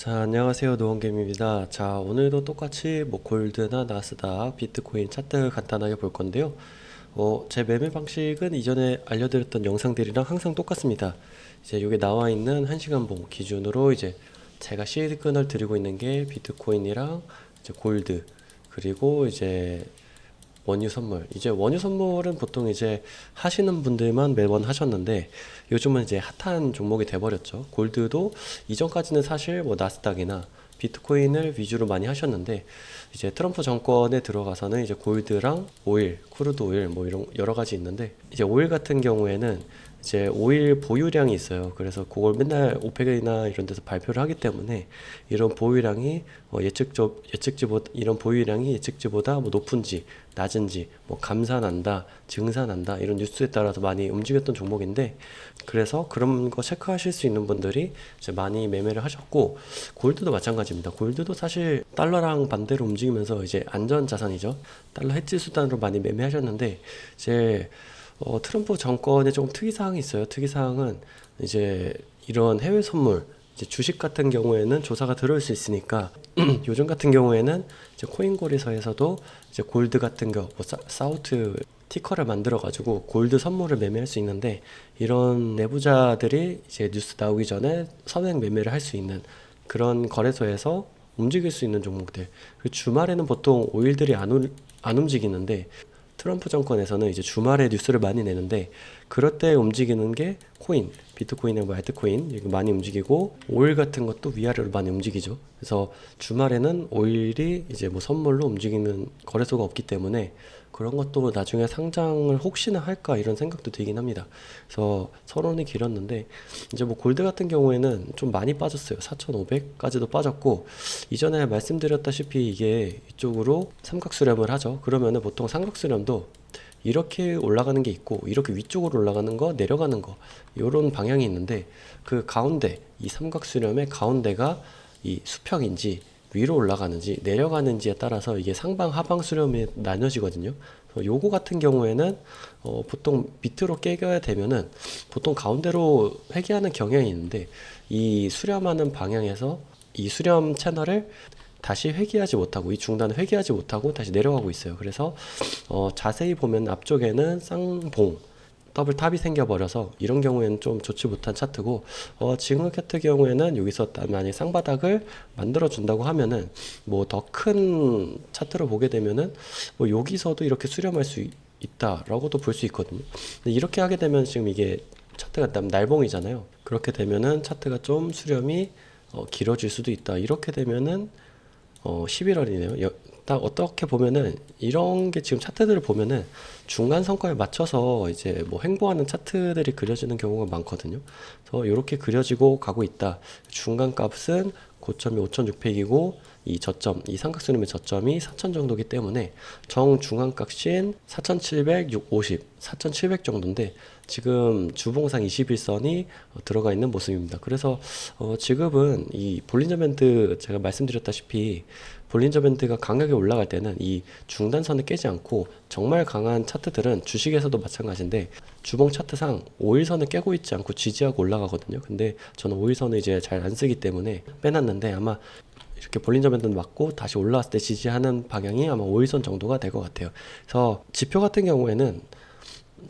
자, 안녕하세요. 노원겸입니다. 자, 오늘도 똑같이 뭐 골드나 나스닥, 비트코인 차트 간단하게 볼 건데요. 제 매매 방식은 이전에 알려드렸던 영상들이랑 항상 똑같습니다. 이제 여기 나와 있는 1시간 봉 기준으로 이제 제가 시그널 드리고 있는 게 비트코인이랑 이제 골드, 그리고 이제 원유 선물. 이제 원유 선물은 보통 이제 하시는 분들만 매번 하셨는데 요즘은 이제 핫한 종목이 돼버렸죠. 골드도 이전까지는 사실 뭐 나스닥이나 비트코인을 위주로 많이 하셨는데 이제 트럼프 정권에 들어가서는 이제 골드랑 오일, 크루드 오일 뭐 이런 여러 가지 있는데 이제 오일 같은 경우에는 이제 오일 보유량이 있어요. 그래서 그걸 맨날 오펙이나 이런 데서 발표를 하기 때문에 이런 보유량이 예측치보다 이런 보유량이 예측치보다 뭐 높은지 낮은지 뭐 감산한다, 증산한다 이런 뉴스에 따라서 많이 움직였던 종목인데 그래서 그런 거 체크하실 수 있는 분들이 이제 많이 매매를 하셨고 골드도 마찬가지입니다. 골드도 사실 달러랑 반대로 움직이면서 이제 안전 자산이죠. 달러 해지 수단으로 많이 매매하셨는데 이제 트럼프 정권에 조금 특이사항이 있어요. 특이사항은 이제 이런 해외 선물, 이제 주식 같은 경우에는 조사가 들어올 수 있으니까 요즘 같은 경우에는 이제 코인 거래소에서도 이제 골드 같은 거, 뭐 사우트 티커를 만들어 가지고 골드 선물을 매매할 수 있는데 이런 내부자들이 이제 뉴스 나오기 전에 선행 매매를 할 수 있는 그런 거래소에서 움직일 수 있는 종목들. 그 주말에는 보통 오일들이 안 움직이는데 트럼프 정권에서는 이제 주말에 뉴스를 많이 내는데 그럴 때 움직이는 게 코인, 비트코인이나 뭐 알트코인 이거 많이 움직이고 오일 같은 것도 위아래로 많이 움직이죠. 그래서 주말에는 오일이 이제 뭐 선물로 움직이는 거래소가 없기 때문에 그런 것도 나중에 상장을 혹시나 할까 이런 생각도 들긴 합니다. 그래서 서론이 길었는데 이제 뭐 골드 같은 경우에는 좀 많이 빠졌어요. 4,500까지도 빠졌고 이전에 말씀드렸다시피 이게 이쪽으로 삼각수렴을 하죠. 그러면은 보통 삼각수렴도 이렇게 올라가는 게 있고 이렇게 위쪽으로 올라가는 거 내려가는 거 이런 방향이 있는데 그 가운데 이 삼각수렴의 가운데가 이 수평인지 위로 올라가는지 내려가는지에 따라서 이게 상방 하방 수렴이 나눠지거든요. 요거 같은 경우에는 보통 밑으로 깨겨야 되면은 보통 가운데로 회귀하는 경향이 있는데 이 수렴하는 방향에서 이 수렴 채널을 다시 회귀하지 못하고 이 중단을 회귀하지 못하고 다시 내려가고 있어요. 그래서 자세히 보면 앞쪽에는 쌍봉 더블 탑이 생겨버려서 이런 경우에는 좀 좋지 못한 차트고 지금 같은 경우에는 여기서 만약에 쌍바닥을 만들어 준다고 하면은 뭐 더 큰 차트로 보게 되면은 뭐 여기서도 이렇게 수렴할 수 있다라고도 볼 수 있거든요. 근데 이렇게 하게 되면 지금 이게 차트가 날봉이잖아요. 그렇게 되면은 차트가 좀 수렴이 길어질 수도 있다. 이렇게 되면은 11월이네요. 딱 어떻게 보면은 이런 게 지금 차트들을 보면은 중간 성과에 맞춰서 이제 뭐 횡보하는 차트들이 그려지는 경우가 많거든요. 그래서 이렇게 그려지고 가고 있다. 중간 값은 고점이 5,600이고 이 저점, 이 삼각수렴의 저점이 4,000 정도기 때문에 정중간 값인 4,750, 4,700 정도인데 지금 주봉상 21선이 들어가 있는 모습입니다. 그래서 지금은 이 볼린저 밴드 제가 말씀드렸다시피 볼린저 밴드가 강하게 올라갈 때는 이 중단선을 깨지 않고 정말 강한 차트들은 주식에서도 마찬가지인데 주봉 차트상 5일선을 깨고 있지 않고 지지하고 올라가거든요. 근데 저는 5일선을 이제 잘 안 쓰기 때문에 빼놨는데 아마 이렇게 볼린저 밴드는 맞고 다시 올라왔을 때 지지하는 방향이 아마 5일선 정도가 될 것 같아요. 그래서 지표 같은 경우에는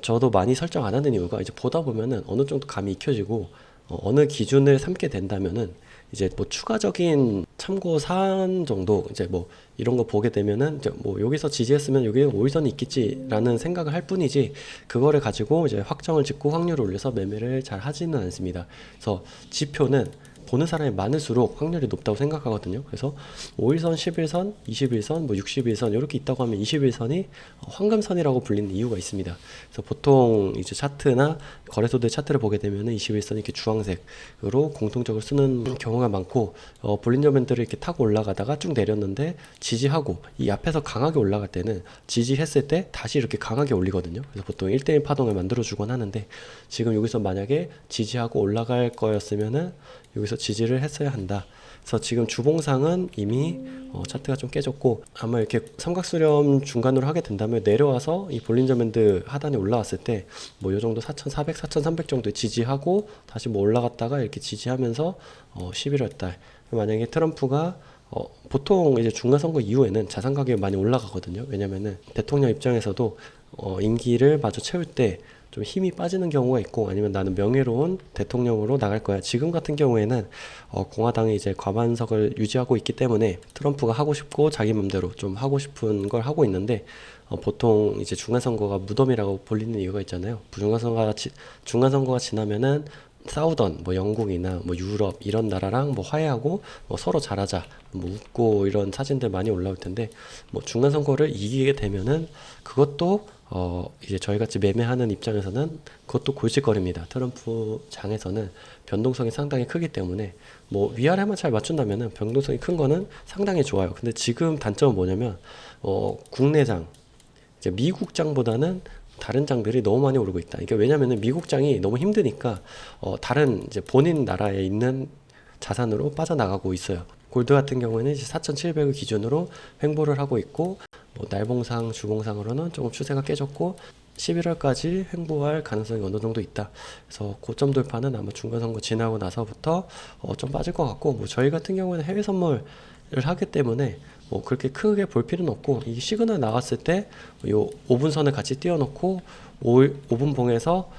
저도 많이 설정 안 하는 이유가 이제 보다 보면은 어느 정도 감이 익혀지고 어느 기준을 삼게 된다면은 이제 뭐 추가적인 참고 사안 정도 이제 뭐 이런 거 보게 되면은 이제 뭐 여기서 지지했으면 여기에 오일선이 있겠지라는 생각을 할 뿐이지 그거를 가지고 이제 확정을 짓고 확률을 올려서 매매를 잘 하지는 않습니다. 그래서 지표는 보는 사람이 많을수록 확률이 높다고 생각하거든요. 그래서 5일선, 11선, 21선, 뭐 61선 이렇게 있다고 하면 21선이 황금선이라고 불리는 이유가 있습니다. 그래서 보통 이제 차트나 거래소들 차트를 보게 되면 21선이 이렇게 주황색으로 공통적으로 쓰는 경우가 많고 볼린저 밴드를 이렇게 타고 올라가다가 쭉 내렸는데 지지하고 이 앞에서 강하게 올라갈 때는 지지했을 때 다시 이렇게 강하게 올리거든요. 그래서 보통 1대1 파동을 만들어 주곤 하는데 지금 여기서 만약에 지지하고 올라갈 거였으면은 여기서 지지를 했어야 한다. 그래서 지금 주봉상은 이미 차트가 좀 깨졌고, 아마 이렇게 삼각수렴 중간으로 하게 된다면 내려와서 이 볼린저 밴드 하단에 올라왔을 때 뭐 요 정도 4,400, 4,300 정도 지지하고 다시 뭐 올라갔다가 이렇게 지지하면서 11월 달 만약에 트럼프가 보통 이제 중간선거 이후에는 자산 가격이 많이 올라가거든요. 왜냐면은 대통령 입장에서도 임기를 마저 채울 때 좀 힘이 빠지는 경우가 있고, 아니면 나는 명예로운 대통령으로 나갈 거야. 지금 같은 경우에는 공화당이 이제 과반석을 유지하고 있기 때문에 트럼프가 하고 싶고 자기 맘대로 좀 하고 싶은 걸 하고 있는데, 보통 이제 중간선거가 무덤이라고 불리는 이유가 있잖아요. 중간선거가 지나면은 싸우던 뭐 영국이나 뭐 유럽 이런 나라랑 뭐 화해하고 뭐 서로 잘하자 뭐 웃고 이런 사진들 많이 올라올 텐데, 뭐 중간 선거를 이기게 되면은 그것도 이제 저희 같이 매매하는 입장에서는 그것도 골칫거리입니다. 트럼프 장에서는 변동성이 상당히 크기 때문에 뭐 위아래만 잘 맞춘다면은 변동성이 큰 거는 상당히 좋아요. 근데 지금 단점은 뭐냐면 국내장 이제 미국장보다는 다른 장들이 너무 많이 오르고 있다. 그러니까 왜냐면은 미국장이 너무 힘드니까 다른 이제 본인 나라에 있는 자산으로 빠져나가고 있어요. 골드 같은 경우에는 이제 4,700을 기준으로 횡보를 하고 있고, 뭐 날봉상, 주봉상으로는 조금 추세가 깨졌고 11월까지 횡보할 가능성이 어느 정도 있다. 그래서 고점 돌파는 아마 중간선거 지나고 나서부터 좀 빠질 것 같고, 뭐 저희 같은 경우에는 해외 선물을 하기 때문에 뭐 그렇게 크게 볼 필요는 없고, 이 시그널 나왔을 때 요 5분선을 같이 띄워놓고 5분 봉에서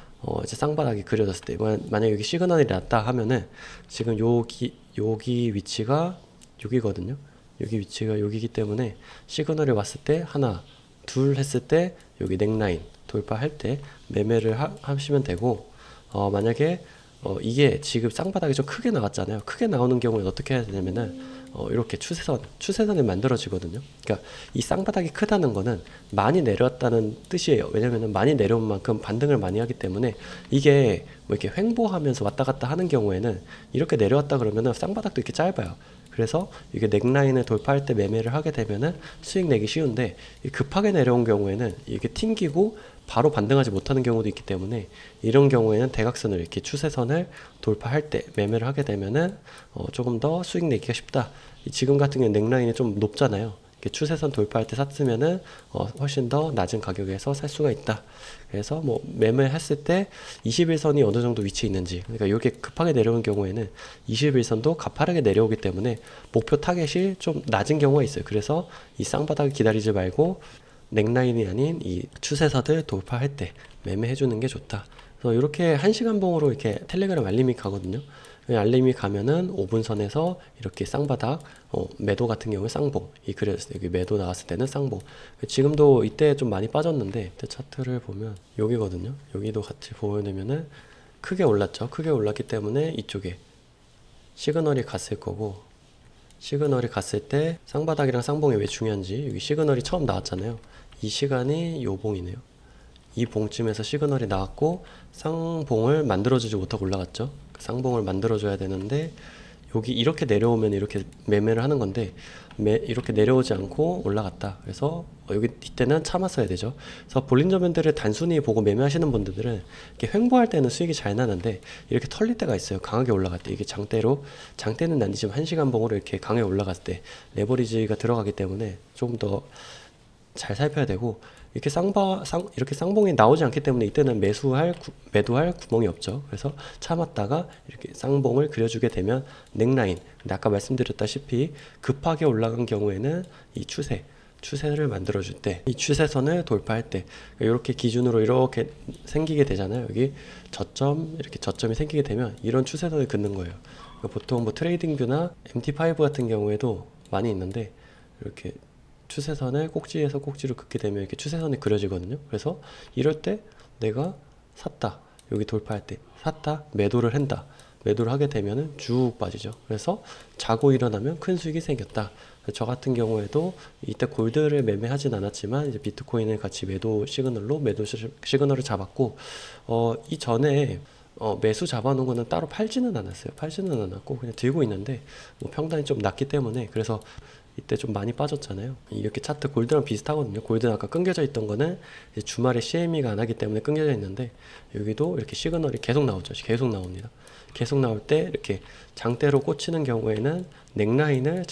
이제 쌍바닥이 그려졌을 때 만약 여기 시그널이 났다 하면은 지금 여기 위치가 여기거든요. 여기 위치가 여기기 때문에 시그널이 왔을 때 하나 둘 했을 때 여기 넥라인 돌파할 때 매매를 하시면 되고, 만약에 이게 지금 쌍바닥이 좀 크게 나왔잖아요. 크게 나오는 경우에 어떻게 해야 되냐면은 이렇게 추세선이 만들어지거든요. 그러니까 이 쌍바닥이 크다는 거는 많이 내려왔다는 뜻이에요. 왜냐면은 많이 내려온 만큼 반등을 많이 하기 때문에, 이게 뭐 이렇게 횡보하면서 왔다 갔다 하는 경우에는 이렇게 내려왔다 그러면은 쌍바닥도 이렇게 짧아요. 그래서 이게 넥라인을 돌파할 때 매매를 하게 되면은 수익 내기 쉬운데, 급하게 내려온 경우에는 이게 튕기고 바로 반등하지 못하는 경우도 있기 때문에, 이런 경우에는 대각선을 이렇게 추세선을 돌파할 때 매매를 하게 되면은 조금 더 수익 내기가 쉽다. 지금 같은 경우는 넥라인이 좀 높잖아요. 이렇게 추세선 돌파할 때 샀으면은 훨씬 더 낮은 가격에서 살 수가 있다. 그래서 뭐 매매했을 때 21선이 어느 정도 위치에 있는지, 그러니까 이렇게 급하게 내려온 경우에는 21선도 가파르게 내려오기 때문에 목표 타겟이 좀 낮은 경우가 있어요. 그래서 이 쌍바닥을 기다리지 말고 넥라인이 아닌 이 추세선을 돌파할 때 매매해 주는 게 좋다. 그래서 이렇게 1시간 봉으로 이렇게 텔레그램 알림이 가거든요. 알림이 가면은 5분선에서 이렇게 쌍바닥, 매도 같은 경우에 쌍봉, 여기 매도 나왔을 때는 쌍봉. 지금도 이때 좀 많이 빠졌는데, 이때 차트를 보면 여기거든요. 여기도 같이 보여내면은 크게 올랐죠. 크게 올랐기 때문에 이쪽에 시그널이 갔을 거고, 시그널이 갔을 때 쌍바닥이랑 쌍봉이 왜 중요한지, 여기 시그널이 처음 나왔잖아요. 이 시간이 요 봉이네요. 이 봉쯤에서 시그널이 나왔고 쌍봉을 만들어주지 못하고 올라갔죠. 쌍봉을 만들어줘야 되는데, 여기 이렇게 내려오면 이렇게 매매를 하는 건데 이렇게 내려오지 않고 올라갔다. 그래서 여기 이때는 참았어야 되죠. 그래서 볼린저 밴드를 단순히 보고 매매하시는 분들은 이렇게 횡보할 때는 수익이 잘 나는데, 이렇게 털릴 때가 있어요. 강하게 올라갈 때. 이게 장대는 아니지만 1시간 봉으로 이렇게 강하게 올라갔을 때 레버리지가 들어가기 때문에 조금 더 잘 살펴야 되고, 이렇게 이렇게 쌍봉이 나오지 않기 때문에 이때는 매도할 구멍이 없죠. 그래서 참았다가 이렇게 쌍봉을 그려주게 되면 넥라인. 근데 아까 말씀드렸다시피 급하게 올라간 경우에는 이 추세를 만들어줄 때, 이 추세선을 돌파할 때, 이렇게 기준으로 이렇게 생기게 되잖아요. 여기 이렇게 저점이 생기게 되면 이런 추세선을 긋는 거예요. 보통 뭐 트레이딩 뷰나 MT5 같은 경우에도 많이 있는데, 이렇게 추세선을 꼭지에서 꼭지로 긋게 되면 이렇게 추세선이 그려지거든요. 그래서 이럴 때 내가 샀다, 여기 돌파할 때 샀다, 매도를 한다. 매도를 하게 되면은 쭉 빠지죠. 그래서 자고 일어나면 큰 수익이 생겼다. 저 같은 경우에도 이때 골드를 매매하진 않았지만 이제 비트코인을 같이 매도 시그널을 잡았고, 이전에 매수 잡아놓은 거는 따로 팔지는 않았고 그냥 들고 있는데, 뭐 평단이 좀 낮기 때문에, 그래서 이때 좀 많이 빠졌잖아요. 이렇게 차트 골드랑 비슷하거든요. 골드는 아까 끊겨져 있던 거는 이제 주말에 CME가 안 하기 때문에 끊겨져 있는데, 여기도 이렇게 시그널이 계속 나오죠. 계속 나옵니다. 계속 나올 때 이렇게 장대로 꽂히는 경우에는 넥라인을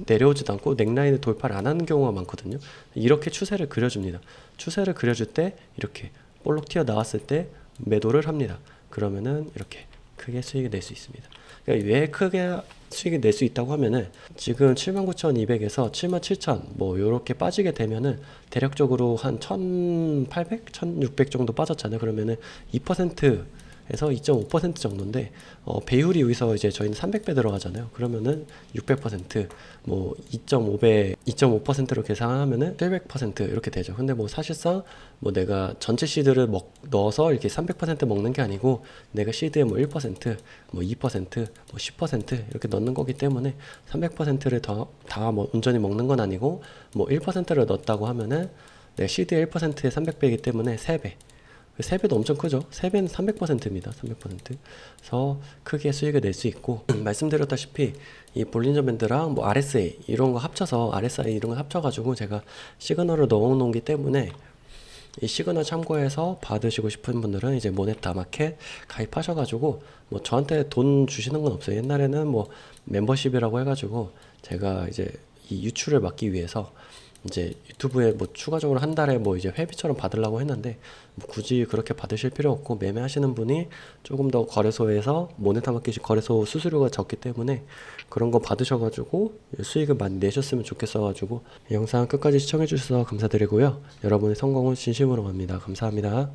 내려오지도 않고 넥라인을 돌파를 안 하는 경우가 많거든요. 이렇게 추세를 그려줍니다. 추세를 그려줄 때 이렇게 볼록 튀어 나왔을 때 매도를 합니다. 그러면은 이렇게 크게 수익을 낼 수 있습니다. 그러니까 왜 크게 수익을 낼 수 있다고 하면은 지금 79,200에서 77,000 뭐 요렇게 빠지게 되면은 대략적으로 한 1,800, 1,600 정도 빠졌잖아요. 그러면은 2%에서 2.5% 정도인데 배율이 여기서 이제 저희는 300배 들어가잖아요. 그러면은 600%, 뭐 2.5배, 2.5%로 계산하면은 700% 이렇게 되죠. 근데 뭐 사실상 뭐 내가 전체 시드를 넣어서 이렇게 300% 먹는 게 아니고 내가 시드에 뭐 1%, 뭐 2%, 뭐 10% 이렇게 넣는 거기 때문에 300%를 다 뭐 온전히 먹는 건 아니고 뭐 1%를 넣었다고 하면은 내 시드의 1%에 300배이기 때문에 3배. 3배도 엄청 크죠. 3배는 300%입니다. 300%. 그래서 크게 수익을 낼 수 있고 말씀드렸다시피 이 볼린저 밴드랑 뭐 RSA 이런 거 합쳐서 RSI 이런 거 합쳐가지고 제가 시그널을 넣어놓은 기 때문에 이 시그널 참고해서 받으시고 싶은 분들은 이제 모네타 마켓 가입하셔가지고 뭐 저한테 돈 주시는 건 없어요. 옛날에는 뭐 멤버십이라고 해가지고 제가 이제 이 유출을 막기 위해서 이제 유튜브에 뭐 추가적으로 한 달에 뭐 이제 회비처럼 받으려고 했는데 뭐 굳이 그렇게 받으실 필요 없고 매매하시는 분이 조금 더 거래소에서 모네타 마켓이 거래소 수수료가 적기 때문에 그런 거 받으셔가지고 수익을 많이 내셨으면 좋겠어가지고 영상 끝까지 시청해 주셔서 감사드리고요. 여러분의 성공을 진심으로 갑니다. 감사합니다.